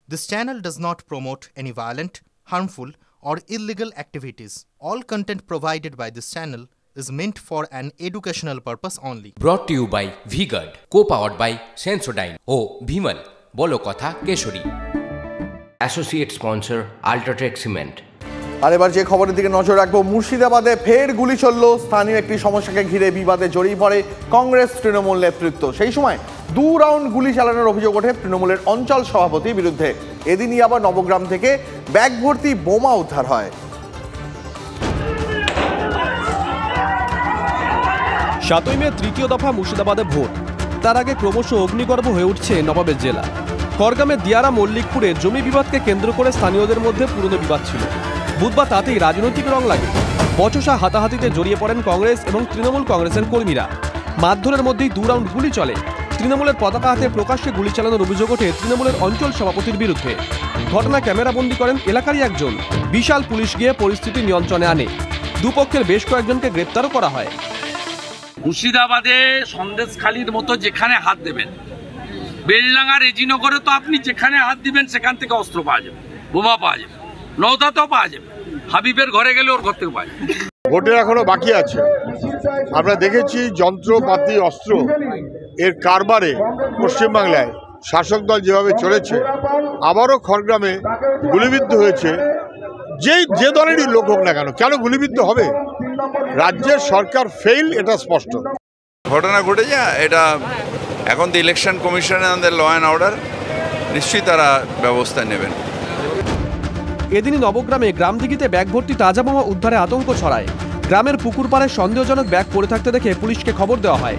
This channel does not promote any violent, harmful, or illegal activities. All content provided by this channel is meant for an educational purpose only. Brought to you by V-Guard, co-powered by Sensodyne ও Bhimal, বলো কথা Keshari. Associate sponsor Ultratech Cement। আর এবার যে খবরের দিকে নজর রাখবো, মুর্শিদাবাদে ফের গুলি চলল। স্থানীয় একটি সমস্যাকে ঘিরে বিবাদে জড়িয়ে পড়ে কংগ্রেস তৃণমূল নেতৃত্ব। সেই সময় 2 রাউন্ড গুলি চালানোর অভিযোগ ওঠে তৃণমূলের অঞ্চল সভাপতির বিরুদ্ধে। এদিনই আবার নবগ্রাম থেকে ব্যাগ ভর্তি বোমা উদ্ধার হয়। 7ই মে তৃতীয় দফা মুর্শিদাবাদে ভোট। তার আগে ক্রমশ অগ্নিগর্ভ হয়ে উঠছে নবাবের জেলা। করগামের দিয়ারা মল্লিকপুরে জমি বিবাদকে কেন্দ্র করে স্থানীয়দের মধ্যে পুরনো বিবাদ ছিল। বুধবার তাতেই রাজনৈতিক রং লাগে। বচসা হাতাহাতিতে জড়িয়ে পড়েন কংগ্রেস এবং তৃণমূল কংগ্রেসের কর্মীরা। মারধরের মধ্যেই 2 রাউন্ড গুলি চলে। তৃণমূলের পতাকা হাতে প্রকাশ্যে গুলি চালানোর অভিযোগ ওঠে তৃণমূলের অঞ্চল সভাপতির বিরুদ্ধে। ঘটনা ক্যামেরাবন্দি করেন এলাকারই একজন। বিশাল পুলিশ গিয়ে পরিস্থিতি নিয়ন্ত্রণে আনে। দুপক্ষের বেশ কয়েকজনকে গ্রেপ্তারও করা হয়। মুর্শিদাবাদে সন্দেশখালীর মতো যেখানে হাত দেবেন, বেলডাঙ্গা রেজিনগরে তো আপনি যেখানে হাত দিবেন সেখান থেকে অস্ত্র পাওয়া যাবে, বোমা পাওয়া যাবে, নৌতাতেও পাওয়া যাবে। হাবিবের ঘরে গেলে ওর ঘর থেকে পাওয়া যাবে। ভোটের এখনো বাকি আছে। আমরা দেখেছি যন্ত্রপাতি অস্ত্র এর কারবারে পশ্চিমবাংলায় শাসক দল যেভাবে চলেছে, আবারও খড়গ্রামে গুলিবিদ্ধ হয়েছে। যে দলেরই লোক হোক না কেন গুলিবিদ্ধ হবে? রাজ্যের সরকার ফেইল, এটা স্পষ্ট। ঘটনা ঘটেছে, এটা এখন তো ইলেকশন কমিশন আমাদের ল অ্যান্ড অর্ডার, নিশ্চয়ই তারা ব্যবস্থা নেবেন। এদিনই নবগ্রামে গ্রামদিঘিতে ব্যাগ ভর্তি তাজা বোমা উদ্ধারে আতঙ্ক ছড়ায়। গ্রামের পুকুর পাড়ে সন্দেহজনক ব্যাগ পড়ে থাকতে দেখে পুলিশকে খবর দেওয়া হয়।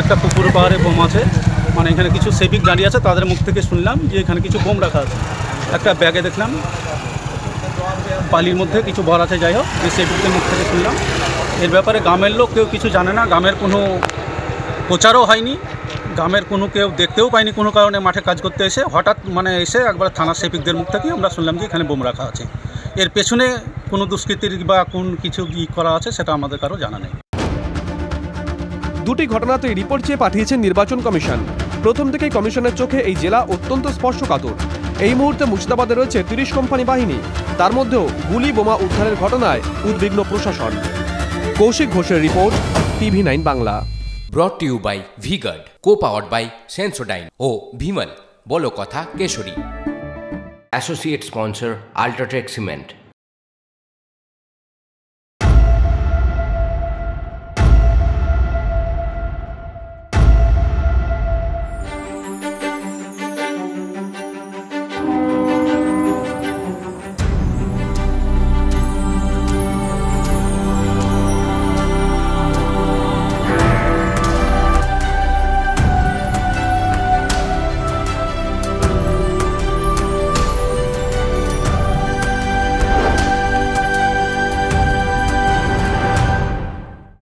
একটা পুকুর পাড়ে বোম আছে, মানে এখানে কিছু সেভিক দাঁড়িয়ে আছে, তাদের মুখ থেকে শুনলাম যে এখানে কিছু বোম রাখা আছে। একটা ব্যাগে দেখলাম পালির মধ্যে কিছু ভর আছে। যাই হোক, যে সেভিকদের মুখ থেকে শুনলাম। এর ব্যাপারে গ্রামের লোক কেউ কিছু জানে না, গ্রামের কোনো প্রচারও হয়নি, গ্রামের কোনো কেউ দেখতেও পায়নি। কোনো কারণে মাঠে কাজ করতে এসে হঠাৎ এসে একবার থানার সেভিকদের মুখ থেকে আমরা শুনলাম যে এখানে বোম রাখা আছে। এর পেছনে কোনো দুষ্কৃতির বা কোন কিছু করা আছে সেটা আমাদের কারো জানা নেই। দুটি ঘটনাতেই রিপোর্ট চেয়ে পাঠিয়েছেন নির্বাচন কমিশন। প্রথম থেকেই কমিশনের চোখে এই জেলা অত্যন্ত স্পর্শকাতর। এই মুহূর্তে মুর্শিদাবাদে রয়েছে 30 কোম্পানি বাহিনী। তার মধ্যেও গুলি বোমা উদ্ধারের ঘটনায় উদ্বিগ্ন প্রশাসন। কৌশিক ঘোষের report, TV9 Bangla. Brought to you by V-Guard, co-powered by Sensodyne ও Bhimal, বলো কথা Keshari. Associate sponsor Ultratech Cement।